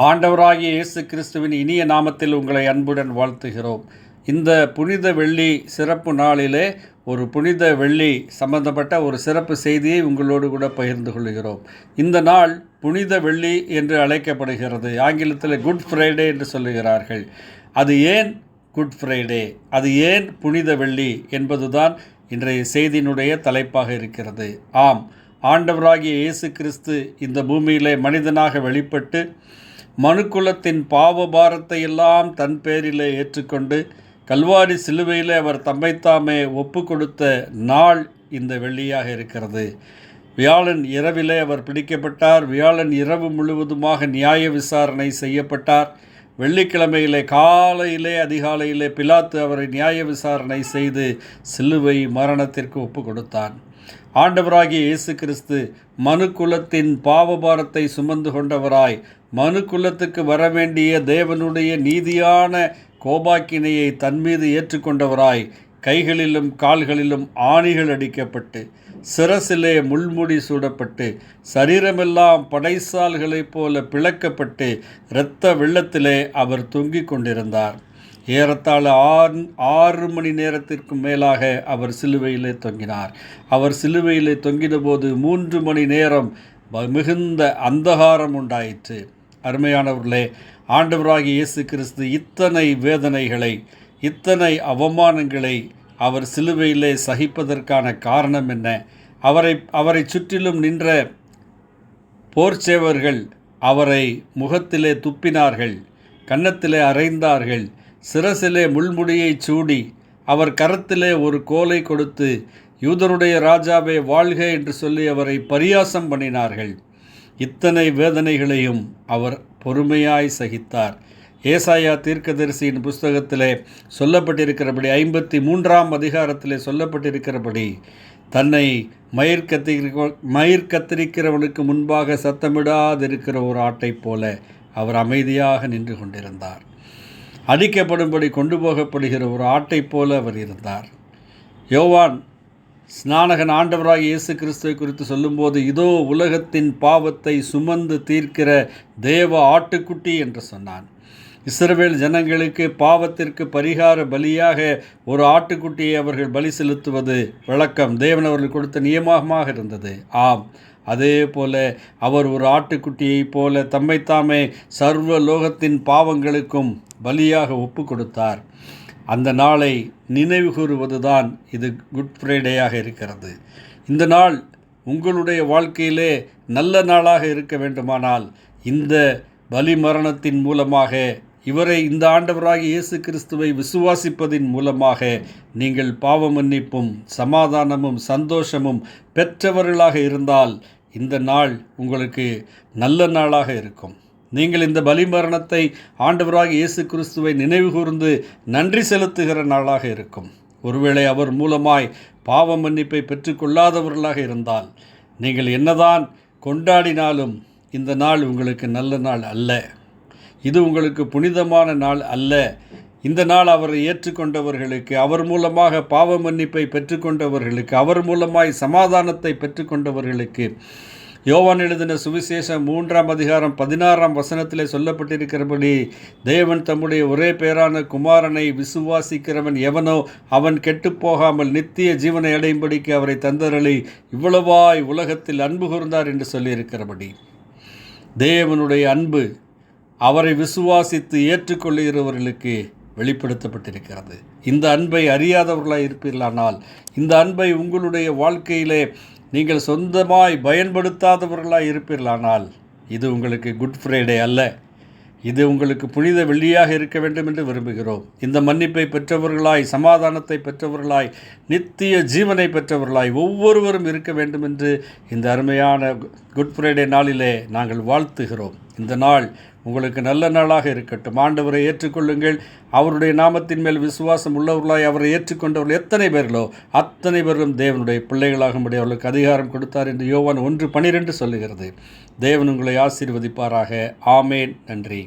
ஆண்டவராகிய இயேசு கிறிஸ்துவின் இனிய நாமத்தில் உங்களை அன்புடன் வாழ்த்துகிறோம். இந்த புனித வெள்ளி சிறப்பு நாளிலே ஒரு புனித வெள்ளி சம்பந்தப்பட்ட ஒரு சிறப்பு செய்தியை உங்களோடு கூட பகிர்ந்து கொள்கிறோம். இந்த நாள் புனித வெள்ளி என்று அழைக்கப்படுகிறது. ஆங்கிலத்தில் குட் ஃப்ரைடே என்று சொல்லுகிறார்கள். அது ஏன் குட் ஃப்ரைடே, அது ஏன் புனித வெள்ளி என்பதுதான் இன்றைய செய்தியினுடைய தலைப்பாக இருக்கிறது. ஆம், ஆண்டவராகிய இயேசு கிறிஸ்து இந்த பூமியிலே மனிதனாக வெளிப்பட்டு மனுக்குலத்தின் பாவபாரத்தை எல்லாம் தன் பேரிலே ஏற்றுக்கொண்டு கல்வாரி சிலுவையில் அவர் தம்மைத்தாமே ஒப்பு கொடுத்த நாள் இந்த வெள்ளியாக இருக்கிறது. வியாழன் இரவிலே அவர் பிடிக்கப்பட்டார். வியாழன் இரவு முழுவதுமாக நியாய விசாரணை செய்யப்பட்டார். வெள்ளிக்கிழமையிலே காலையிலே அதிகாலையிலே பிலாத்து அவரை நியாய விசாரணை செய்து சிலுவை மரணத்திற்கு ஒப்பு கொடுத்தான். ஆண்டவராகிய இயேசு கிறிஸ்து மனுக்குலத்தின் பாவபாரத்தை சுமந்து கொண்டவராய் மனுக்குலத்துக்கு வரவேண்டிய தேவனுடைய நீதியான கோபாக்கினையை தன்மீது ஏற்றுக்கொண்டவராய் கைகளிலும் கால்களிலும் ஆணிகள் அடிக்கப்பட்டு சிரசிலே முள்முடி சூடப்பட்டு சரீரமெல்லாம் படைசால்களைப் போல பிளக்கப்பட்டு இரத்த வெள்ளத்திலே அவர் தொங்கிக் கொண்டிருந்தார். ஏறத்தாழ 6 மணி நேரத்திற்கு மேலாக அவர் சிலுவையிலே தொங்கினார். அவர் சிலுவையிலே தொங்கின போது 3 மணி நேரம் மிகுந்த அந்தகாரம் உண்டாயிற்று. அருமையானவர்களே, ஆண்டவராகிய இயேசு கிறிஸ்து இத்தனை வேதனைகளை, இத்தனை அவமானங்களை அவர் சிலுவையிலே சகிப்பதற்கான காரணம் என்ன? அவரை சுற்றிலும் நின்ற போர்ச்சேவர்கள் அவரை முகத்திலே துப்பினார்கள், கன்னத்திலே அறைந்தார்கள், சிரசிலே முள்முடியை சூடி அவர் கரத்திலே ஒரு கோலை கொடுத்து யூதருடைய ராஜாவே வாழ்க என்று சொல்லி அவரை பரியாசம் பண்ணினார்கள். இத்தனை வேதனைகளையும் அவர் பொறுமையாய் சகித்தார். ஏசாயா தீர்க்கதரிசியின் புஸ்தகத்திலே சொல்லப்பட்டிருக்கிறபடி 53ஆம் அதிகாரத்திலே சொல்லப்பட்டிருக்கிறபடி தன்னை மயிர் கத்திரிக்கிறவனுக்கு முன்பாக சத்தமிடாதிருக்கிற ஒரு ஆட்டை போல அவர் அமைதியாக நின்று கொண்டிருந்தார். அடிக்கப்படும்படி கொண்டு போகப்படுகிற ஒரு ஆட்டை போல அவர் இருந்தார். யோவான் ஸ்நானகன் ஆண்டவராகிய இயேசு கிறிஸ்துவை குறித்து சொல்லும்போது, இதோ உலகத்தின் பாவத்தை சுமந்து தீர்க்கிற தேவ ஆட்டுக்குட்டி என்று சொன்னான். இஸ்ரவேல் ஜனங்களுக்கு பாவத்திற்கு பரிகார பலியாக ஒரு ஆட்டுக்குட்டியை அவர்கள் பலி செலுத்துவது வழக்கம். தேவன் அவர்கள் கொடுத்த நியமமாக இருந்தது. ஆம், அதே போல அவர் ஒரு ஆட்டுக்குட்டியைப் போல தம்மைத்தாமே சர்வ லோகத்தின் பாவங்களுக்கும் பலியாக ஒப்பு கொடுத்தார். அந்த நாளை நினைவு கூறுவதுதான் இது குட் ஃப்ரைடேயாக இருக்கிறது. இந்த நாள் உங்களுடைய வாழ்க்கையிலே நல்ல நாளாக இருக்க வேண்டுமானால் இந்த பலி மரணத்தின் மூலமாக இந்த ஆண்டவராகிய இயேசு கிறிஸ்துவை விசுவாசிப்பதின் மூலமாக நீங்கள் பாவ மன்னிப்பும் சமாதானமும் சந்தோஷமும் பெற்றவர்களாக இருந்தால் இந்த நாள் உங்களுக்கு நல்ல நாளாக இருக்கும். நீங்கள் இந்த பலி மரணத்தை ஆண்டவராகிய இயேசு கிறிஸ்துவை நினைவு கூர்ந்து நன்றி செலுத்துகிற நாளாக இருக்கும். ஒருவேளை அவர் மூலமாய் பாவ மன்னிப்பை பெற்றுக்கொள்ளாதவர்களாக இருந்தால் நீங்கள் என்னதான் கொண்டாடினாலும் இந்த நாள் உங்களுக்கு நல்ல நாள் அல்ல. இது உங்களுக்கு புனிதமான நாள் அல்ல. இந்த நாள் அவரை ஏற்றுக்கொண்டவர்களுக்கு, அவர் மூலமாக பாவ மன்னிப்பை பெற்றுக்கொண்டவர்களுக்கு, அவர் மூலமாய் சமாதானத்தை பெற்றுக்கொண்டவர்களுக்கு யோவான் எழுதின சுவிசேஷம் 3ஆம் அதிகாரம் 16ஆம் வசனத்திலே சொல்லப்பட்டிருக்கிறபடி, தேவன் தம்முடைய ஒரே பேரான குமாரனை விசுவாசிக்கிறவன் எவனோ அவன் கெட்டுப்போகாமல் நித்திய ஜீவனை அடையும்படிக்கு அவரை தந்தரளி இவ்வளவாய் உலகத்தில் அன்பு கூர்ந்தார் என்று சொல்லியிருக்கிறபடி, தேவனுடைய அன்பு அவரை விசுவாசித்து ஏற்றுக்கொள்ளுகிறவர்களுக்கு வெளிப்படுத்தப்பட்டிருக்கிறது. இந்த அன்பை அறியாதவர்களாக இருப்பீர்களானால், இந்த அன்பை உங்களுடைய வாழ்க்கையிலே நீங்கள் சொந்தமாய் பயன்படுத்தாதவர்களாக இருப்பீர்களானால், இது உங்களுக்கு குட் ஃப்ரைடே அல்ல. இது உங்களுக்கு புனித வெள்ளியாக இருக்க வேண்டும் என்று விரும்புகிறோம். இந்த மன்னிப்பை பெற்றவர்களாய், சமாதானத்தை பெற்றவர்களாய், நித்திய ஜீவனை பெற்றவர்களாய் ஒவ்வொருவரும் இருக்க வேண்டும் என்று இந்த அருமையான குட் ஃப்ரைடே நாளிலே நாங்கள் வாழ்த்துகிறோம். இந்த நாள் உங்களுக்கு நல்ல நாளாக இருக்கட்டும். ஆண்டவரை ஏற்றுக்கொள்ளுங்கள். அவருடைய நாமத்தின் மேல் விசுவாசம் உள்ளவர்களாய் அவரை ஏற்றுக்கொண்டவர்கள் எத்தனை பேர்களோ அத்தனை பேர்களும் தேவனுடைய பிள்ளைகளாகும்படி அவர்களுக்கு அதிகாரம் கொடுத்தார் என்று யோவான் 1:12 சொல்லுகிறது. தேவன் உங்களை ஆசீர்வதிப்பாராக. ஆமேன். நன்றி.